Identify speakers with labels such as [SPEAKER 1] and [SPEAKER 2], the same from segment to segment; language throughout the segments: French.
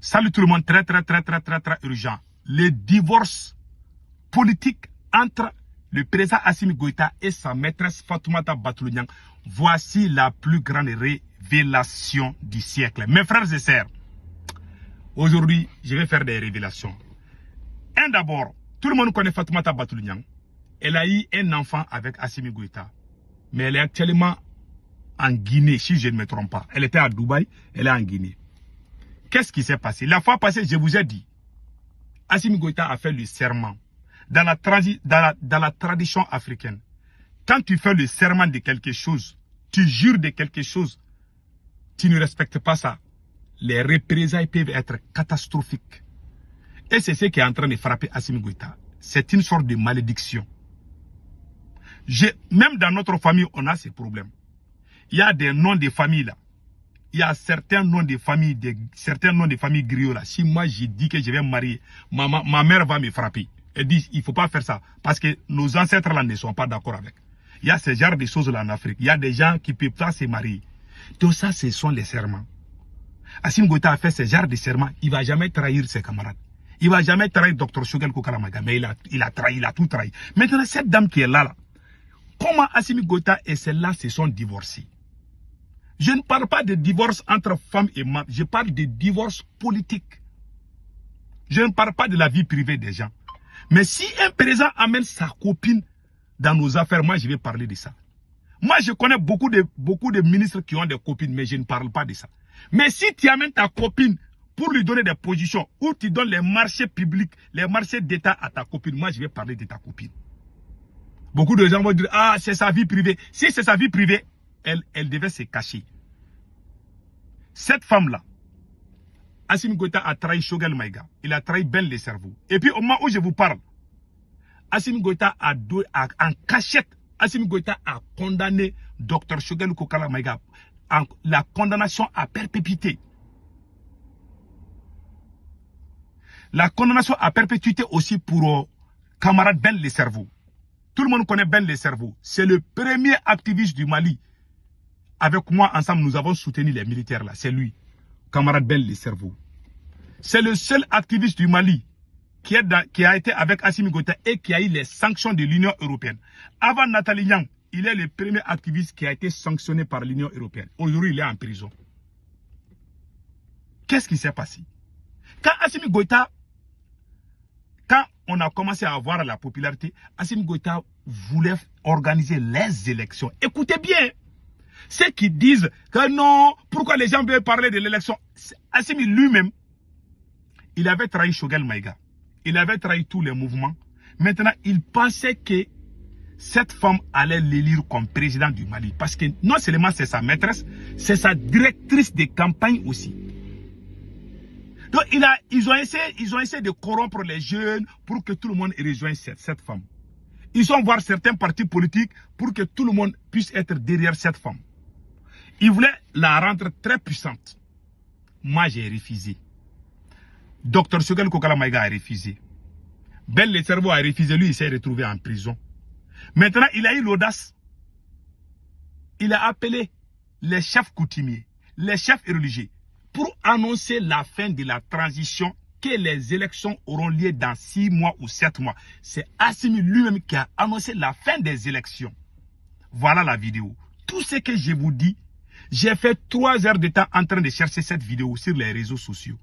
[SPEAKER 1] Salut tout le monde, très urgent. Le divorce politique entre le président Assimi Goïta et sa maîtresse Fatoumata Batoulou-Niang. Voici la plus grande révélation du siècle. Mes frères et sœurs, aujourd'hui, je vais faire des révélations. D'abord, tout le monde connaît Fatoumata Batoulou-Niang. Elle a eu un enfant avec Assimi Goïta. Mais elle est actuellement en Guinée, si je ne me trompe pas. Elle était à Dubaï, elle est en Guinée. Qu'est-ce qui s'est passé? La fois passée, je vous ai dit, Assimi Goïta a fait le serment. Dans la tradition africaine, quand tu fais le serment de quelque chose, tu jures de quelque chose, tu ne respectes pas ça, les représailles peuvent être catastrophiques. Et c'est ce qui est en train de frapper Assimi Goïta. C'est une sorte de malédiction. Même dans notre famille, on a ces problèmes. Il y a des noms de famille là. Il y a certains noms de famille, griots là. Si moi je dis que je vais me marier, ma mère va me frapper. Elle dit, il ne faut pas faire ça. Parce que nos ancêtres là ne sont pas d'accord avec. Il y a ce genre de choses là en Afrique. Il y a des gens qui ne peuvent pas se marier. Donc ça, ce sont les serments. Assimi Goïta a fait ce genre de serments. Il ne va jamais trahir ses camarades. Il ne va jamais trahir Dr Choguel Kokalamaga. Mais il a trahi, il a tout trahi. Maintenant, cette dame qui est là, comment Assimi Goïta et celle-là se sont divorcés? Je ne parle pas de divorce entre femmes et femmes. Je parle de divorce politique. Je ne parle pas de la vie privée des gens. Mais si un président amène sa copine dans nos affaires, moi je vais parler de ça. Moi je connais beaucoup de ministres qui ont des copines, mais je ne parle pas de ça. Mais si tu amènes ta copine pour lui donner des positions, ou tu donnes les marchés publics, les marchés d'État à ta copine, moi je vais parler de ta copine. Beaucoup de gens vont dire, ah c'est sa vie privée. Si c'est sa vie privée, elle devait se cacher. Cette femme-là, Assimi Goïta a trahi Choguel Maïga. Il a trahi Ben le cerveau. Et puis au moment où je vous parle, Assimi Goïta en cachette, Assimi Goïta a condamné Dr Choguel Kokalamaga. La condamnation à perpétuité. La condamnation à perpétuité aussi pour camarade Ben le cerveau. Tout le monde connaît Ben le cerveau. C'est le premier activiste du Mali. Avec moi, ensemble, nous avons soutenu les militaires là. C'est lui, camarade Ben le cerveau. C'est le seul activiste du Mali qui a été avec Assimi Goïta et qui a eu les sanctions de l'Union européenne. Avant Nathalie Yang, il est le premier activiste qui a été sanctionné par l'Union européenne. Aujourd'hui, il est en prison. Qu'est-ce qui s'est passé? Quand Assimi Goïta, quand on a commencé à avoir la popularité, Assimi Goïta voulait organiser les élections. Écoutez bien. Ceux qui disent que non, pourquoi les gens veulent parler de l'élection? Assimi lui-même, il avait trahi Choguel Maïga. Il avait trahi tous les mouvements. Maintenant, il pensait que cette femme allait l'élire comme président du Mali. Parce que non seulement c'est sa maîtresse, c'est sa directrice de campagne aussi. Donc, ils ont essayé de corrompre les jeunes pour que tout le monde rejoigne cette femme. Ils ont voir certains partis politiques pour que tout le monde puisse être derrière cette femme. Ils voulaient la rendre très puissante. Moi, j'ai refusé. Dr Choguel Kokalamaga a refusé. Ben le cerveau a refusé. Lui, il s'est retrouvé en prison. Maintenant, il a eu l'audace. Il a appelé les chefs coutumiers, les chefs religieux, pour annoncer la fin de la transition, que les élections auront lieu dans 6 mois ou 7 mois. C'est Assimi lui-même qui a annoncé la fin des élections. Voilà la vidéo. Tout ce que je vous dis, j'ai fait 3 heures de temps en train de chercher cette vidéo sur les réseaux sociaux.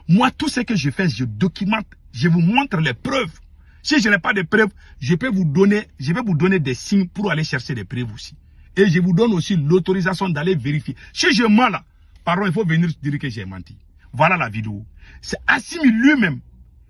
[SPEAKER 1] Moi, tout ce que je fais, je documente, je vous montre les preuves. Si je n'ai pas de preuves, je vais vous donner des signes pour aller chercher des preuves aussi. Et je vous donne aussi l'autorisation d'aller vérifier. Si je mens là, pardon, il faut venir dire que j'ai menti. Voilà la vidéo. C'est Assimi lui-même,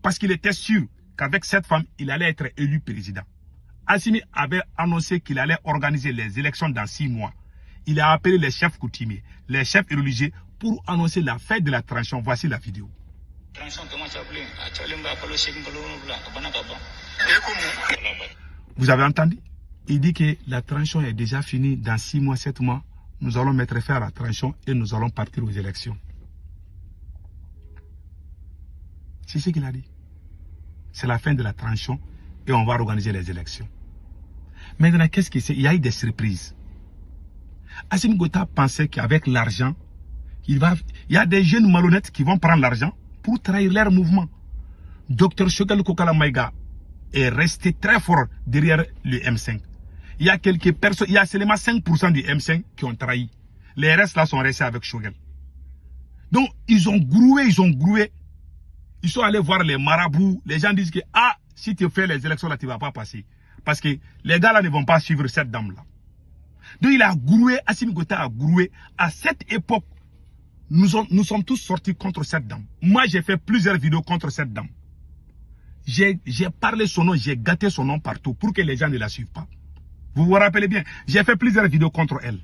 [SPEAKER 1] parce qu'il était sûr qu'avec cette femme, il allait être élu président. Assimi avait annoncé qu'il allait organiser les élections dans 6 mois. Il a appelé les chefs coutumiers, les chefs religieux pour annoncer la fin de la transition. Voici la vidéo. Vous avez entendu? Il dit que la transition est déjà finie dans 6 mois, 7 mois. Nous allons mettre fin à la transition et nous allons partir aux élections. C'est ce qu'il a dit. C'est la fin de la transition et on va organiser les élections. Maintenant, qu'est-ce qu'il sait? Il y a eu des surprises. Assimi Goïta pensait qu'avec l'argent, il y a des jeunes malhonnêtes qui vont prendre l'argent pour trahir leur mouvement. Dr Choguel Kokala Maïga est resté très fort derrière le M5. Il y a quelques personnes, il y a seulement 5% du M5 qui ont trahi. Les restes là sont restés avec Choguel. Donc, ils ont groué. Ils sont allés voir les marabouts. Les gens disent que, ah, si tu fais les élections là, tu ne vas pas passer. Parce que les gars là ne vont pas suivre cette dame là. Donc, il a groué, Assimi Goïta a groué. À cette époque, nous sommes tous sortis contre cette dame. Moi, j'ai fait plusieurs vidéos contre cette dame. J'ai parlé son nom, j'ai gâté son nom partout pour que les gens ne la suivent pas. Vous vous rappelez bien, j'ai fait plusieurs vidéos contre elle.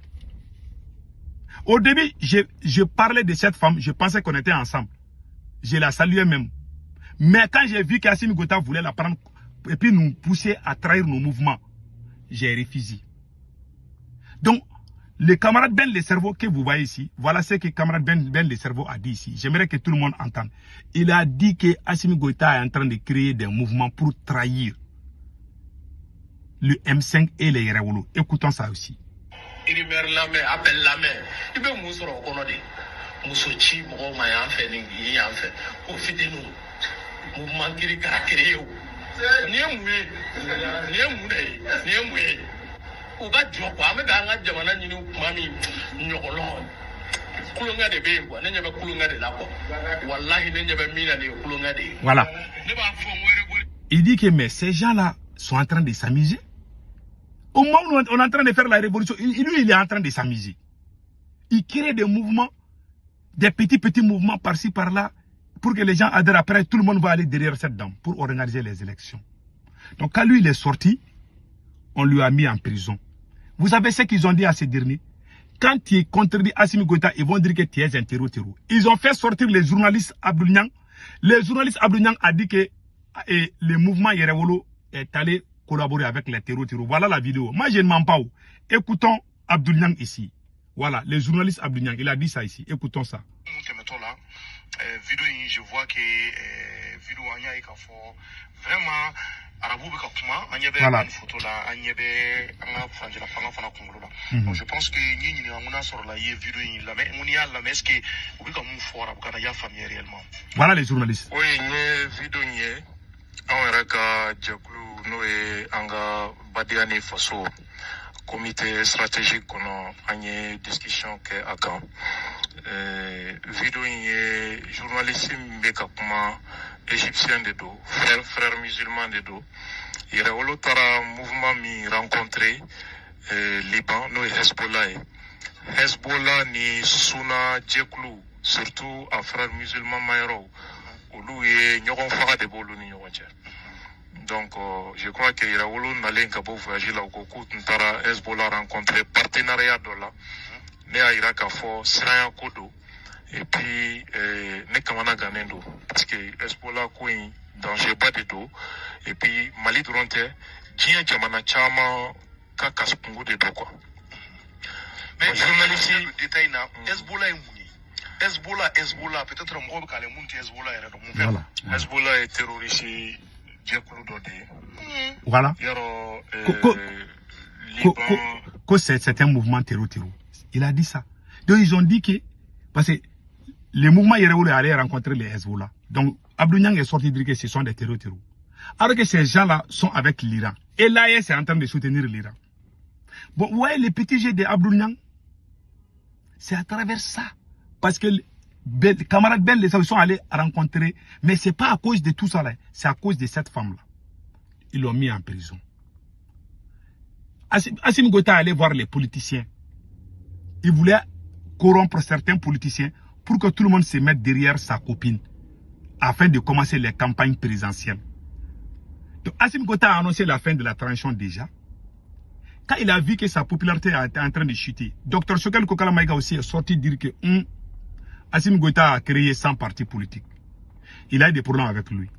[SPEAKER 1] Au début, je parlais de cette femme, je pensais qu'on était ensemble. Je la saluais même. Mais quand j'ai vu qu'Assimi Goïta voulait la prendre et puis nous pousser à trahir nos mouvements, j'ai refusé. Donc, le camarade Ben Le Cerveau que vous voyez ici, voilà ce que le camarade Ben Le Cerveau a dit ici. J'aimerais que tout le monde entende. Il a dit que Assimi Goïta est en train de créer des mouvements pour trahir le M5 et les Yerewolo. Écoutons ça aussi.
[SPEAKER 2] Appelle la mère. Il veut mousser au Konode. Moussochi, mon mayan fait, n'y en fait. Au fait de nous. Mouvement qui est créé. Niemwe. Uga joko amega anga jamana nyini mami nyokolo kulunga de be kwa nenya be kulunga de la ko wallahi nenya be mina de kulunga de.
[SPEAKER 1] Voilà. Il dit que mais ces gens-là sont en train de s'amuser. Au moment où on est en train de faire la révolution, lui il est en train de s'amuser. Il crée des mouvements, des petits mouvements par-ci par-là pour que les gens adhèrent. Après tout le monde va aller derrière cette dame pour organiser les élections. Donc quand lui il est sorti, on lui a mis en prison. Vous savez ce qu'ils ont dit à ces derniers? Quand tu contredis Assimi Goïta, ils vont dire que tu es un terroriste. Ils ont fait sortir les journalistes Abdou Niang. Les journalistes Abdou Niang a dit que le mouvement Yerewolo est allé collaborer avec les terroristes. Voilà la vidéo. Moi, je ne mens pas. Écoutons Abdou Niang ici. Voilà, les journalistes Abdou Niang. Il a dit ça ici. Écoutons ça.
[SPEAKER 3] Vidéo, je vois que vidéo vraiment
[SPEAKER 1] voilà.
[SPEAKER 3] Donc je pense que
[SPEAKER 1] voilà les journalistes.
[SPEAKER 3] Oui, vidéo comité stratégique qu'on a une discussion que akan vidéo est journaliste mbekakuma égyptien de dos frère musulman de dos il y a un mouvement mi rencontré Liban nous Hezbollah ni suna jeklu surtout à frère musulman Mayro ou lui nyogon fara de bolu ni nyogonche. Donc, je crois qu'il y a un voyage là où Hezbollah rencontré partenariat de là. Mais il y a un Sraya Kodo. Et puis, Nekamana Ganendo. Parce que Hezbollah coin danger pas de dos. Et puis, Mali Dronte, Dien Jamana Chama, Kakaspungo de dos quoi. Mais journaliste, le détail là, Hezbollah est mouni. Hezbollah, peut-être un gros calé mouni Hezbollah est donc
[SPEAKER 1] voilà.
[SPEAKER 3] Hezbollah est terroriste.
[SPEAKER 1] Voilà. Que c'est un mouvement terroriste. Il a dit ça. Donc ils ont dit que, parce que le mouvement Yerewolo allait rencontrer les Hezbollah. Donc Abdou Niang est sorti dire que ce sont des terroristes. Alors que ces gens-là sont avec l'Iran. Et l'AES est en train de soutenir l'Iran. Bon, vous voyez les petits jets d'Abdou Niang, c'est à travers ça. Parce que les camarades Ben les sont allés rencontrer, mais ce n'est pas à cause de tout ça là, c'est à cause de cette femme-là. Ils l'ont mis en prison. Assimi Goïta allait voir les politiciens. Il voulait corrompre certains politiciens pour que tout le monde se mette derrière sa copine afin de commencer les campagnes présidentielles. Donc Assimi Goïta a annoncé la fin de la transition déjà. Quand il a vu que sa popularité était en train de chuter, Dr Choguel Kokala Maïga aussi est sorti dire que Assimi Goïta a créé 100 partis politiques. Il a eu des problèmes avec lui.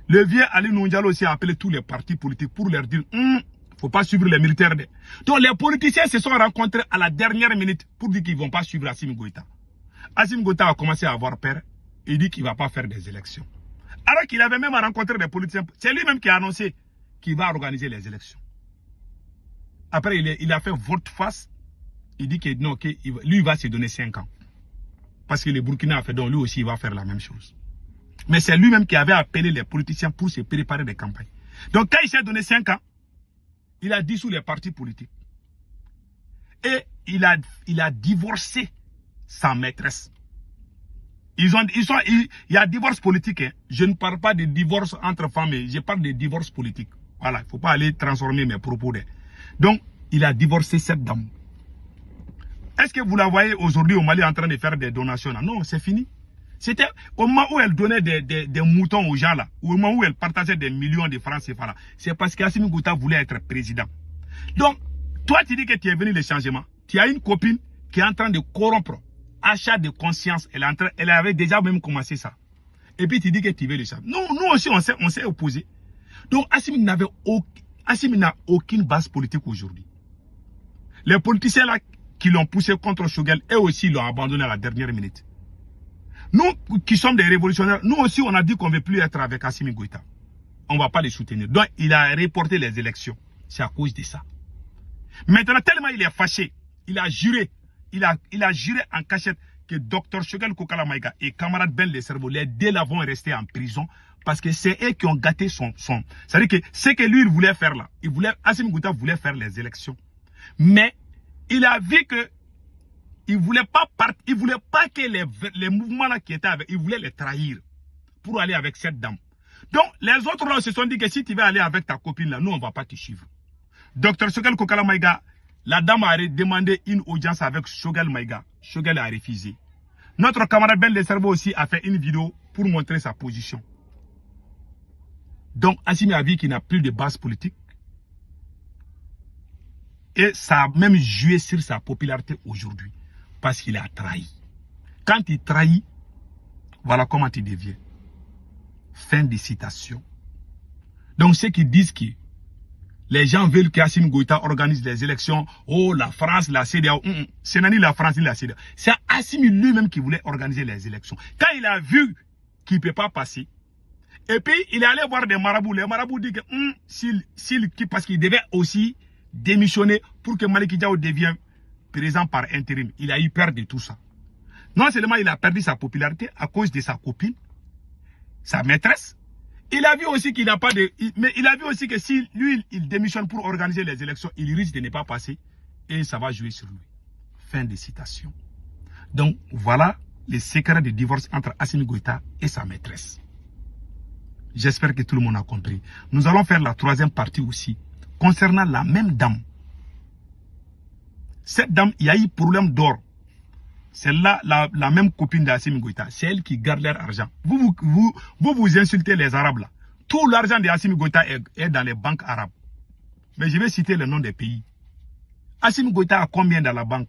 [SPEAKER 1] Le vieux Ali Noundialo aussi a appelé tous les partis politiques pour leur dire il ne faut pas suivre les militaires. Donc les politiciens se sont rencontrés à la dernière minute pour dire qu'ils ne vont pas suivre Assimi Goïta. Assimi Goïta a commencé à avoir peur et dit qu'il ne va pas faire des élections. Alors qu'il avait même rencontré des politiciens. C'est lui-même qui a annoncé qu'il va organiser les élections. Après, il a fait vote face. Il dit que non, lui, il va se donner 5 ans. Parce que le Burkina a fait, donc lui aussi, il va faire la même chose. Mais c'est lui-même qui avait appelé les politiciens pour se préparer des campagnes. Donc, quand il s'est donné 5 ans, il a dissous les partis politiques. Et il a divorcé sa maîtresse. Il y a divorce politique. Hein. Je ne parle pas de divorce entre femmes, je parle de divorce politique. Voilà, il ne faut pas aller transformer mes propos. Donc, il a divorcé cette dame. Est-ce que vous la voyez aujourd'hui au Mali en train de faire des donations là? Non, c'est fini. C'était au moment où elle donnait des moutons aux gens là, au moment où elle partageait des millions de francs CFA là. C'est parce qu'Assimi Goïta voulait être président. Donc, toi tu dis que tu es venu le changement. Tu as une copine qui est en train de corrompre. Achat de conscience, elle avait déjà même commencé ça. Et puis tu dis que tu veux le changement. Non, nous aussi on s'est opposés. Donc Assimi n'a aucune base politique aujourd'hui. Les politiciens là qui l'ont poussé contre Choguel, eux aussi l'ont abandonné à la dernière minute. Nous qui sommes des révolutionnaires, nous aussi on a dit qu'on ne veut plus être avec Assimi Goïta. On ne va pas les soutenir. Donc il a reporté les élections. C'est à cause de ça. Maintenant tellement il est fâché, il a juré. Il a juré en cachette que Dr Choguel Kokala Maïga et camarade Ben Le Cerveau, les deux là vont rester en prison parce que c'est eux qui ont gâté son. C'est-à-dire que ce que lui il voulait faire là, Assimi Goïta voulait faire les élections. Mais il a vu que il voulait pas que les mouvements là qui étaient avec, il voulait les trahir pour aller avec cette dame. Donc les autres là se sont dit que si tu veux aller avec ta copine là, nous on va pas te suivre. Dr Choguel Kokala Maïga, la dame a demandé une audience avec Choguel Maïga. Choguel a refusé. Notre camarade Ben Le Cerveau aussi a fait une vidéo pour montrer sa position. Donc Assimi a vu qu'il n'a plus de base politique. Et ça a même joué sur sa popularité aujourd'hui. Parce qu'il a trahi. Quand il trahit, voilà comment il devient. Fin de citation. Donc ceux qui disent que les gens veulent qu'Assimi Goïta organise les élections. Oh, la France, la CEDEAO. Ce n'est ni la France ni la CEDEAO. C'est Assimi lui-même qui voulait organiser les élections. Quand il a vu qu'il ne peut pas passer, et puis il est allé voir des marabouts. Les marabouts disent que parce qu'il devait aussi démissionner pour que Maliki Diao devienne président par intérim. Il a eu peur de tout ça. Non seulement il a perdu sa popularité à cause de sa copine, sa maîtresse. Il a vu aussi qu'il n'a pas de... Mais il a vu aussi que si lui, il démissionne pour organiser les élections, il risque de ne pas passer et ça va jouer sur lui. Fin de citation. Donc, voilà les secrets de divorce entre Assimi Goïta et sa maîtresse. J'espère que tout le monde a compris. Nous allons faire la troisième partie aussi, concernant la même dame. Cette dame, il y a eu problème d'or. Celle-là, la même copine d'Assimi Goïta, c'est elle qui garde leur argent. Vous insultez les Arabes là. Tout l'argent d'Assimi Goïta est dans les banques arabes. Mais je vais citer le nom des pays. Assimi Goïta a combien dans la banque?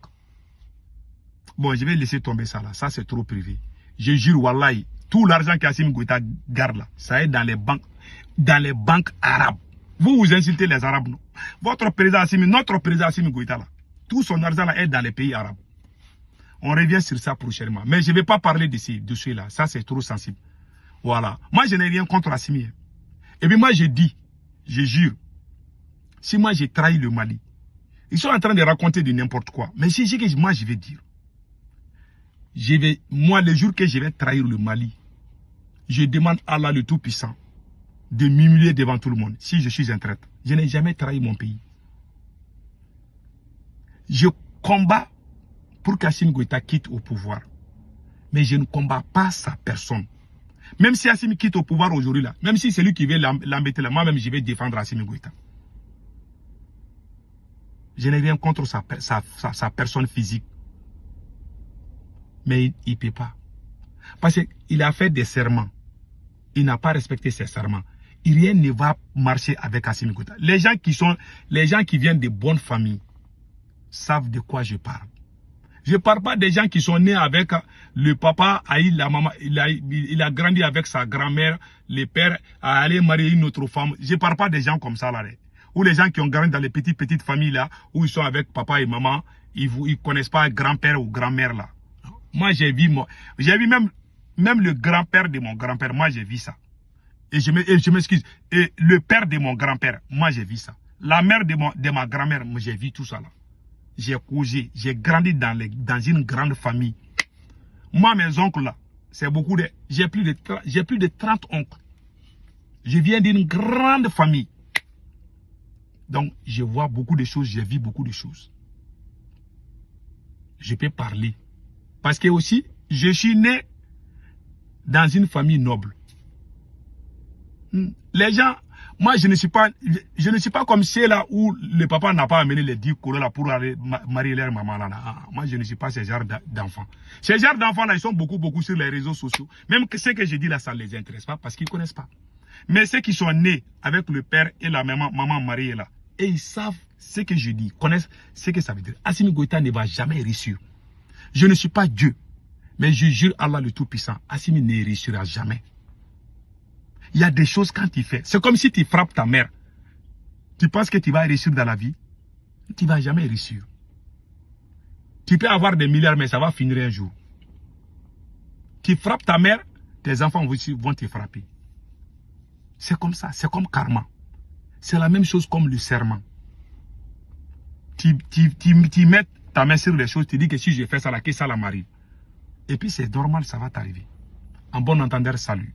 [SPEAKER 1] Bon, je vais laisser tomber ça là. Ça, c'est trop privé. Je jure, wallahi, tout l'argent qu'Assimi Goïta garde là, ça est dans les banques arabes. Vous insultez les Arabes, non? Votre président Assimi, notre président Assimi Goïta là, tout son argent là est dans les pays arabes. On revient sur ça prochainement. Mais je ne vais pas parler de celui-là. Ça, c'est trop sensible. Voilà. Moi, je n'ai rien contre Assimi. Et puis moi, je dis, je jure, si moi, j'ai trahi le Mali, ils sont en train de raconter de n'importe quoi. Mais c'est ce que moi, je vais dire. Moi, le jour que je vais trahir le Mali, je demande à Allah le Tout-Puissant de m'humilier devant tout le monde. Si je suis un traître, je n'ai jamais trahi mon pays. Je combats pour qu'Assimi Goïta quitte au pouvoir. Mais je ne combats pas sa personne. Même si Assimi quitte au pouvoir aujourd'hui, là, même si c'est lui qui veut l'embêter là, moi-même je vais défendre Assimi Goïta. Je n'ai rien contre sa personne physique. Mais il ne peut pas. Parce qu'il a fait des serments. Il n'a pas respecté ses serments. Rien ne va marcher avec Assimi Goïta. Les gens qui viennent de bonnes familles savent de quoi je parle. Je ne parle pas des gens qui sont nés avec le papa, la maman, il a grandi avec sa grand-mère, le père a allé marier une autre femme. Je ne parle pas des gens comme ça là. Ou les gens qui ont grandi dans les petites familles là, où ils sont avec papa et maman, ils ne connaissent pas grand-père ou grand-mère là. Moi j'ai vu même le grand-père de mon grand-père, moi j'ai vu ça. Et je m'excuse. Et le père de mon grand-père, moi j'ai vu ça. La mère de ma grand-mère, moi j'ai vu tout ça là. J'ai causé, j'ai grandi dans une grande famille. Moi, mes oncles là, c'est beaucoup de... J'ai plus de 30 oncles. Je viens d'une grande famille. Donc, je vois beaucoup de choses, je vis beaucoup de choses. Je peux parler. Parce que aussi, je suis né dans une famille noble. Les gens, moi je ne suis pas comme ceux-là où le papa n'a pas amené les 10 colos là pour aller marier leur maman là. Moi je ne suis pas ce genre d'enfants. Ces genres d'enfants là, ils sont beaucoup sur les réseaux sociaux. Même que ce que je dis là, ça ne les intéresse pas parce qu'ils ne connaissent pas. Mais ceux qui sont nés avec le père et la maman mariée là, et ils savent ce que je dis, connaissent ce que ça veut dire. Assimi Goïta ne va jamais réussir. Je ne suis pas Dieu, mais je jure Allah le Tout-Puissant, Assimi ne réussira jamais. Il y a des choses quand tu fais. C'est comme si tu frappes ta mère. Tu penses que tu vas réussir dans la vie? Tu ne vas jamais réussir. Tu peux avoir des milliards, mais ça va finir un jour. Tu frappes ta mère, tes enfants vont te frapper. C'est comme ça, c'est comme karma. C'est la même chose comme le serment. Tu mets ta main sur les choses, tu dis que si je fais ça, que ça m'arrive. Et puis c'est normal, ça va t'arriver. En bon entendeur, salut.